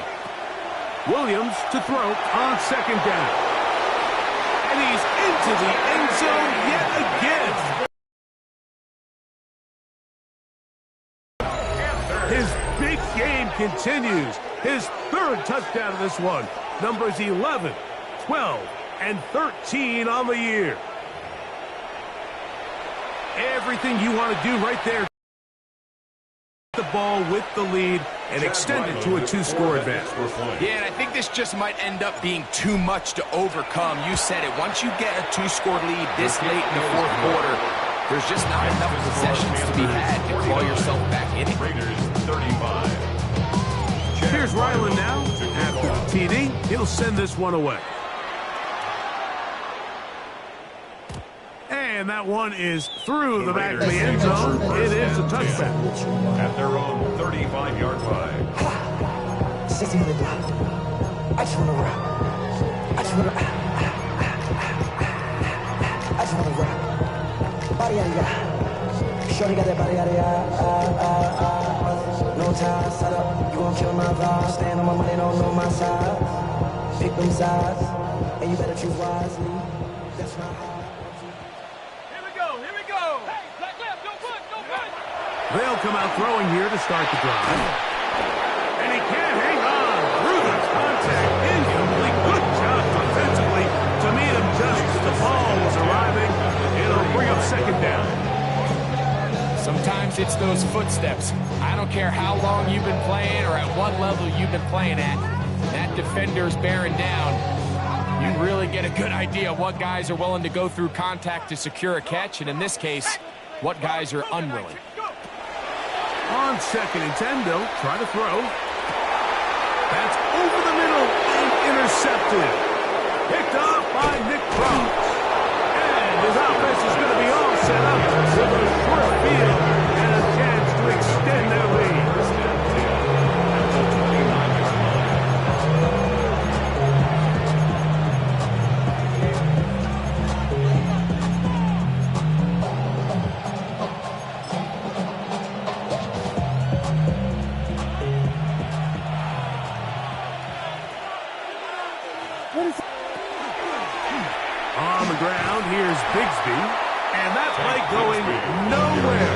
Williams to throw on 2nd down. And he's into the end zone yet again. His big game continues. His 3rd touchdown of this one. Numbers 11, 12, and 13 on the year. Everything you want to do right there. The ball with the lead and extend it to a 2-score advance. Yeah, and I think this just might end up being too much to overcome. You said it. Once you get a 2-score lead this late in the 4th quarter, there's just not enough possessions to be had to claw yourself back in it. Here's Ryland now. After the TD, he'll send this one away. And that one is through the back of the end zone. It is a touchdown. At their own 35-yard line. I just want to rock. I just want to rock. Body yada yada. Shorty got that body yada yada. No time, set up. You gon' kill my vibe. Stand on my money, don't know my size. Pick them sides, and you better choose wisely. That's not how. They'll come out throwing here to start the drive. And he can't hang on through the contact. Incomplete. Good job defensively to meet him just as the ball was arriving. It'll bring up 2nd down. Sometimes it's those footsteps. I don't care how long you've been playing or at what level you've been playing at. That defender's bearing down. You really get a good idea what guys are willing to go through contact to secure a catch, and in this case, what guys are unwilling. On 2nd and 10, they'll try to throw. That's over the middle and intercepted. Picked off by Nick Cross. And his offense is going to be all set up with a short field and a chance to extend their lead. On the ground, here's Bigsby, and that play going nowhere.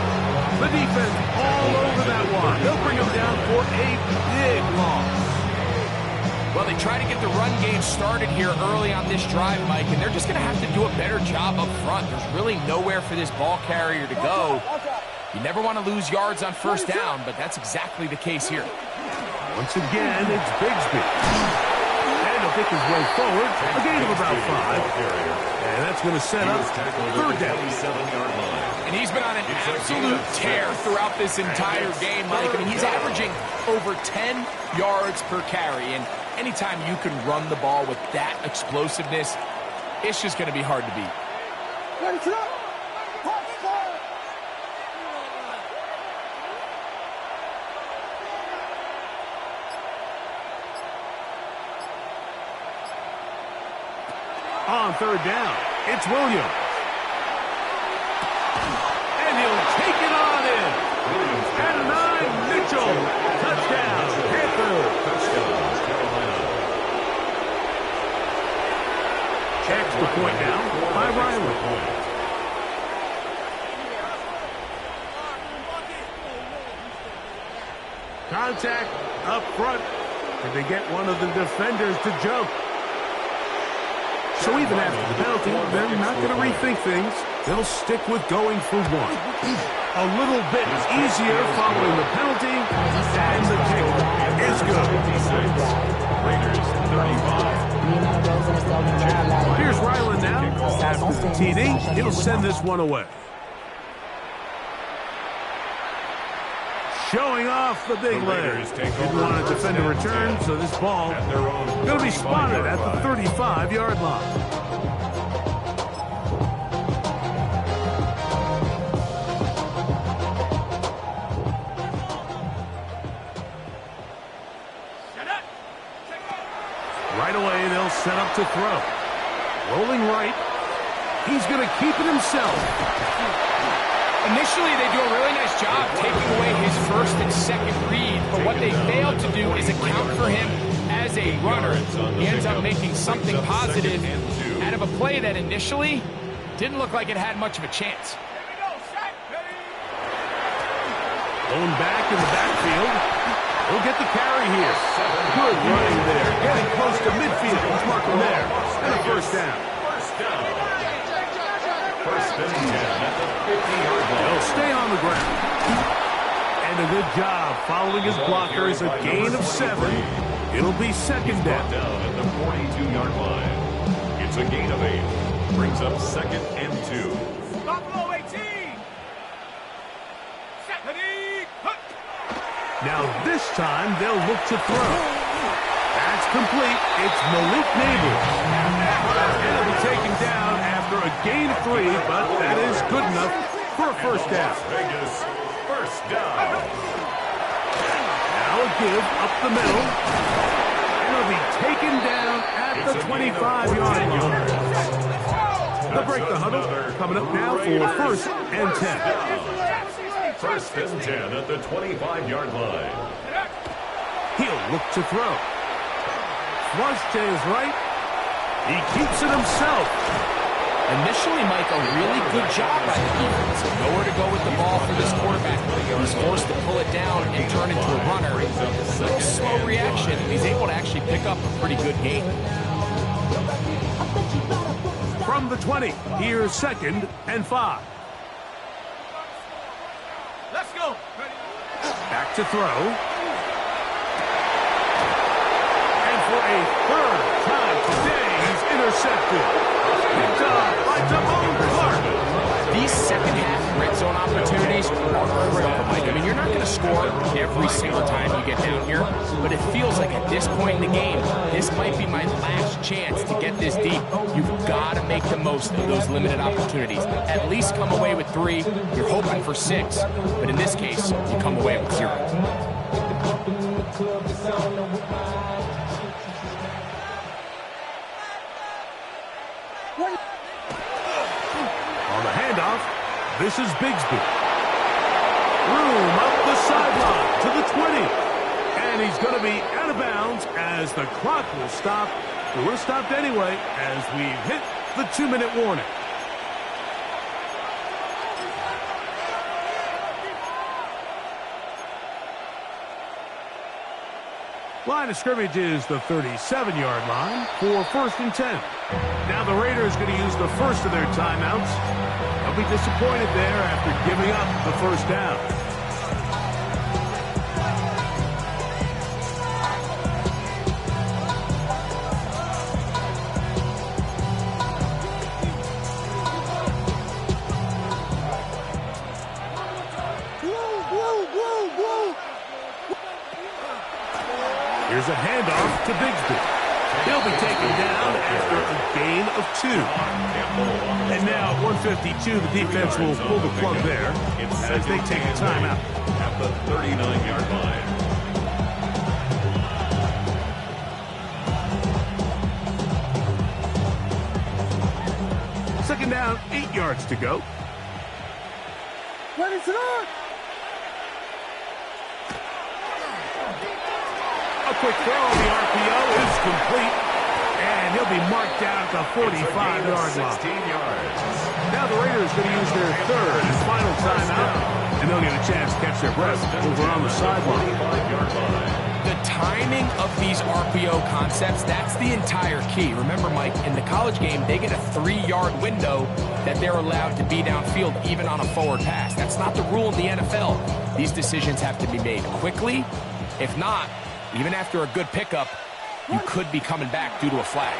The defense all over that one. They'll bring him down for a big loss. Well, they try to get the run game started here early on this drive, Mike, and they're just going to have to do a better job up front. There's really nowhere for this ball carrier to go. You never want to lose yards on first down, but that's exactly the case here. Once again, it's Bigsby. And he'll pick his way forward, a gain of about 5. And that's going to set up third down. And he's been on an absolute tear throughout this entire game, Mike. I mean, he's averaging over 10 yards per carry. And anytime you can run the ball with that explosiveness, it's just going to be hard to beat. On third down, it's Williams. And he'll take it on in. At 9, Mitchell. Touchdown, Panthers. Touchdown, Carolina. Extra point now by Riley. Contact up front. Did they get one of the defenders to jump? So even after the penalty, they're not going to rethink things. They'll stick with going for one. A little bit easier following the penalty, and the kick is good. Raiders 35. Here's Ryland now. After the TD, he'll send this one away. Showing off the big leg. Didn't want to defend a return, so this ball going to be spotted at the 35-yard line. Right away, they'll set up to throw. Rolling right. He's going to keep it himself. Initially, they do a really nice job taking away his first and second read, but what they failed to do is account for him as a runner. He ends up making something positive out of a play that initially didn't look like it had much of a chance. Going back in the backfield. He'll get the carry here. Good running there. Getting close to midfield. Let's mark him there. And a first down. First and 10 at the 50-yard line. They'll stay on the ground. And a good job following his blockers. A gain of 7. It'll be second down. Down at the 42-yard line. It's a gain of 8. Brings up second and 2. Buffalo 18. Now this time they'll look to throw. That's complete. It's Malik Neighbors. And it'll be taken down after a gain of 3, but that is good enough for a first down. Vegas, first down. Now a give up the middle. And it'll be taken down at the 25-yard line. They'll break the huddle. Coming up now for first and 10. First and 10 at the 25-yard line. He'll look to throw. Flush to his right. He keeps it himself. Initially, Mike, a really good job by the defense. Nowhere to go with the ball for this quarterback. He's forced to pull it down and turn into a runner. A little slow reaction. He's able to actually pick up a pretty good gain. From the 20, here's second and 5. Let's go. Back to throw. And for a third time today, he's intercepted. Picked up by Devon Clark. These second-half red zone opportunities are critical, Mike. I mean, you're not going to score every single time you get down here, but it feels like at this point in the game, this might be my last chance to get this deep. You've got to make the most of those limited opportunities. At least come away with 3. You're hoping for 6, but in this case, you come away with 0. On the handoff, this is Bigsby. Room up the sideline to the 20. And he's going to be out of bounds as the clock will stop. It would have stopped anyway as we've hit the 2-minute warning. Line of scrimmage is the 37-yard line for 1st and 10. Now the Raiders going to use the first of their timeouts. They'll be disappointed there after giving up the first down. Here's a handoff to Bigsby. He'll be taken down after a gain of 2. And now at 152, the defense will pull the plug there as they take a timeout. At the 39-yard line. Second down, 8 yards to go. Ready to run! A quick throw on the RPO is complete. And he'll be marked down at the 45-yard line. 16 yards. Now the Raiders going to use their third and final timeout. And they'll get a chance to catch their breath over on the sideline. 45-yard line. The timing of these RPO concepts, that's the entire key. Remember, Mike, in the college game, they get a 3-yard window that they're allowed to be downfield, even on a forward pass. That's not the rule in the NFL. These decisions have to be made quickly. If not, even after a good pickup, you could be coming back due to a flag.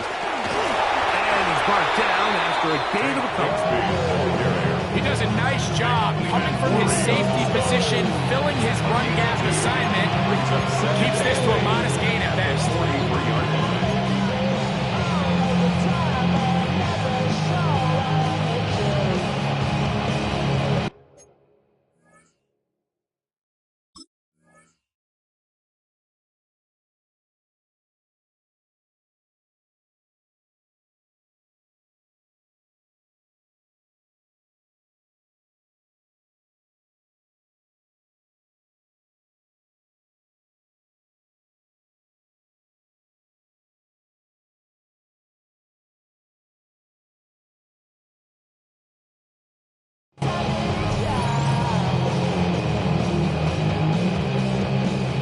And he's brought down after a gain of a couple. He does a nice job coming from his safety position, filling his run gap assignment. Keeps this to a modest gain at best. 43-yard line.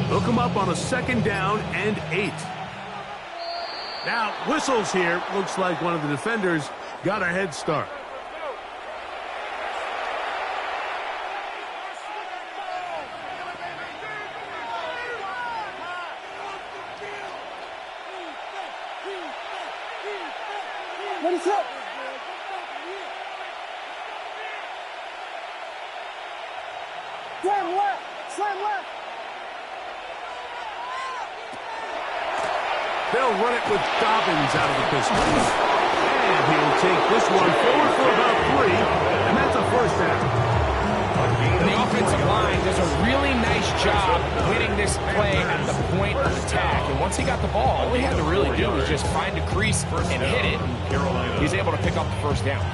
They'll come up on a 2nd down and 8. Now, whistles here. Looks like one of the defenders got a head start. Ready, set! Slam left! Slam left! They'll run it with Dobbins out of the pistol. And he'll take this one forward for about 3, and that's a first down. The offensive line does a really nice job winning this play at the point of attack. And once he got the ball, all he had to really do was just find a crease and hit it. He's able to pick up the first down.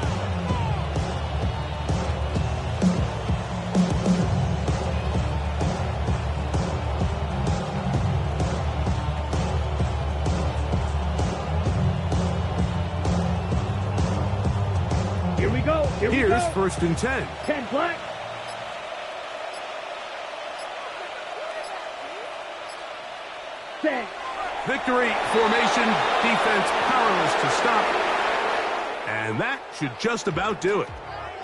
Here we go! Here's 1st and 10. 10 black! Victory formation, defense powerless to stop. And that should just about do it.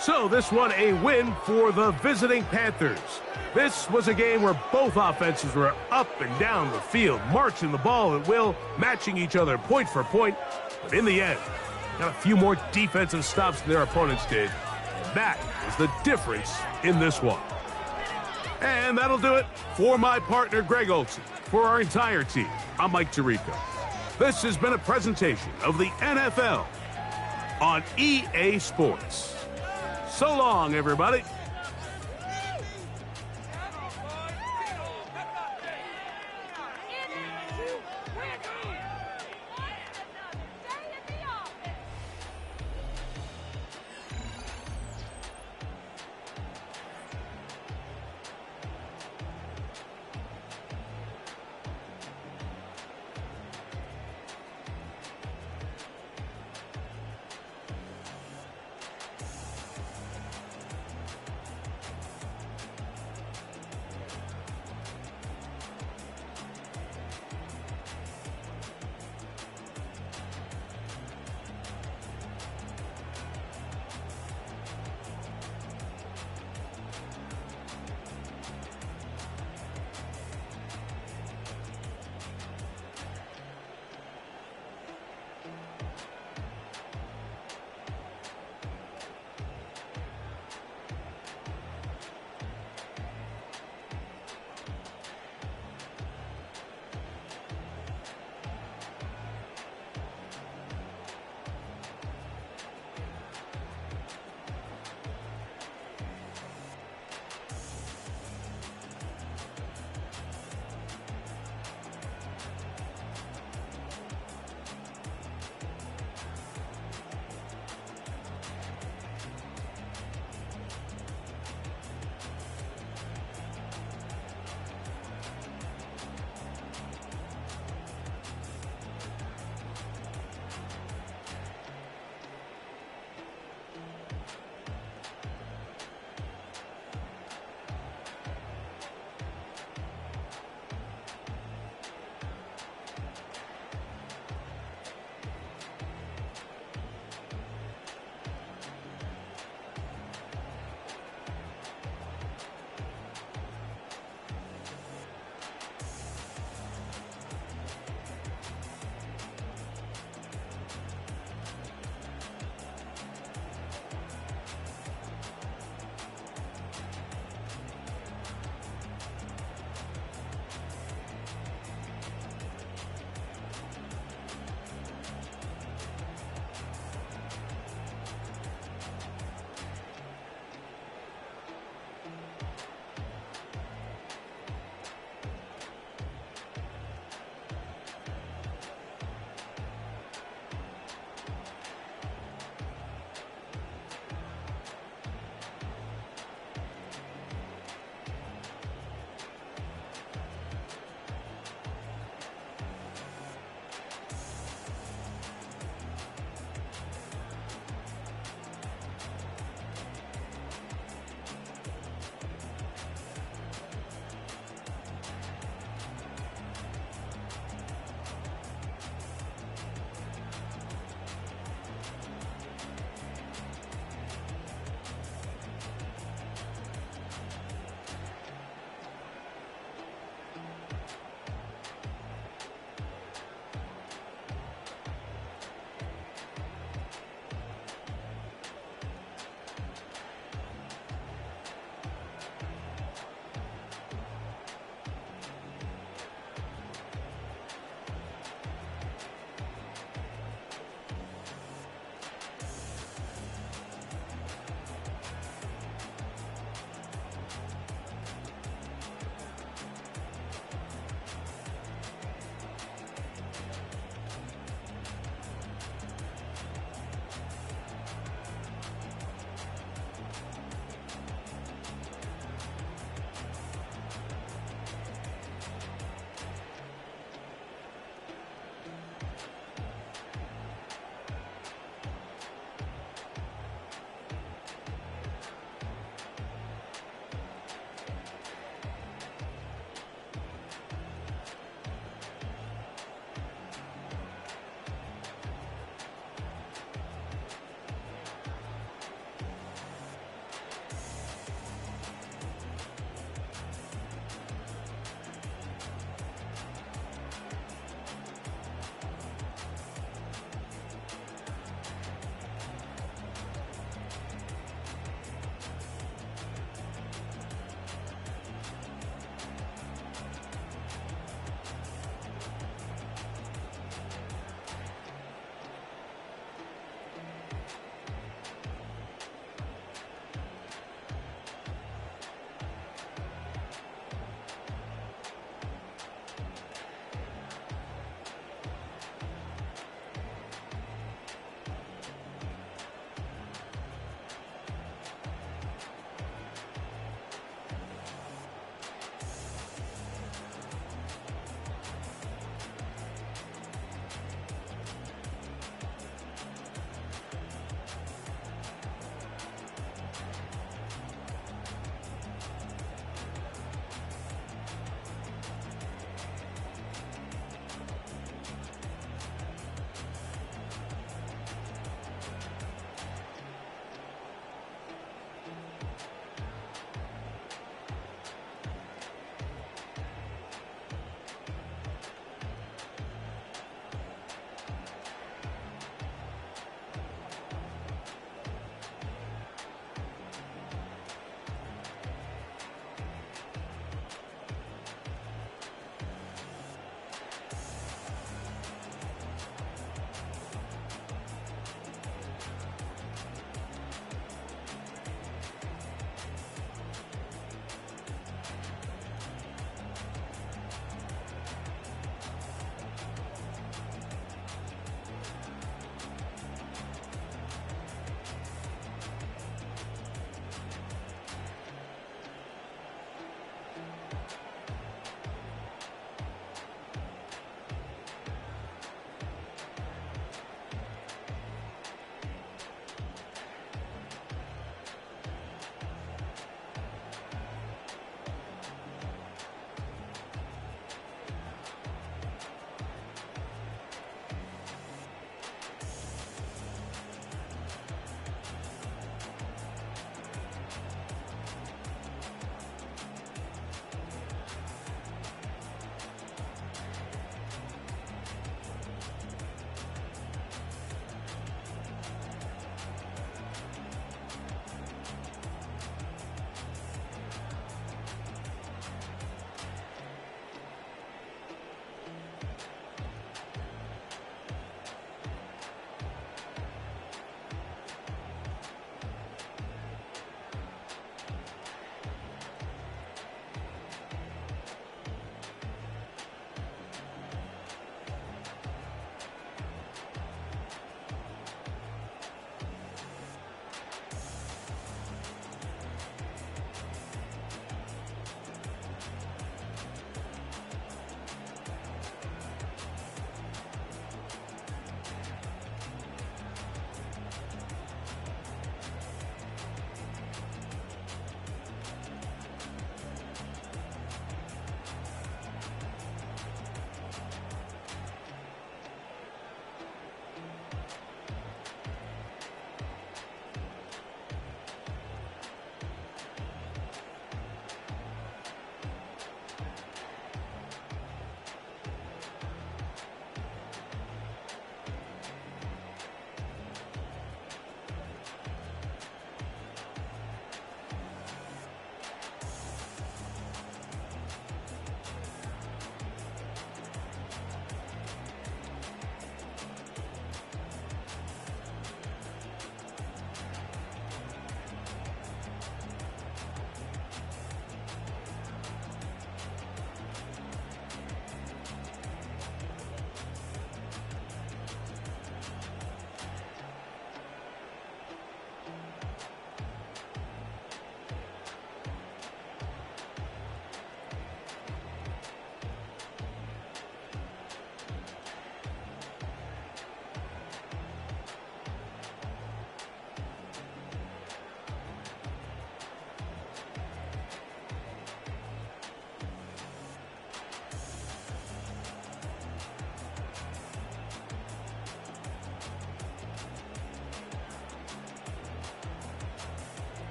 So this one a win for the visiting Panthers. This was a game where both offenses were up and down the field, marching the ball at will, matching each other point for point. But in the end, got a few more defensive stops than their opponents did. That was the difference in this one. And that'll do it for my partner, Greg Olson. For our entire team, I'm Mike Tirico. This has been a presentation of the NFL on EA Sports. So long, everybody.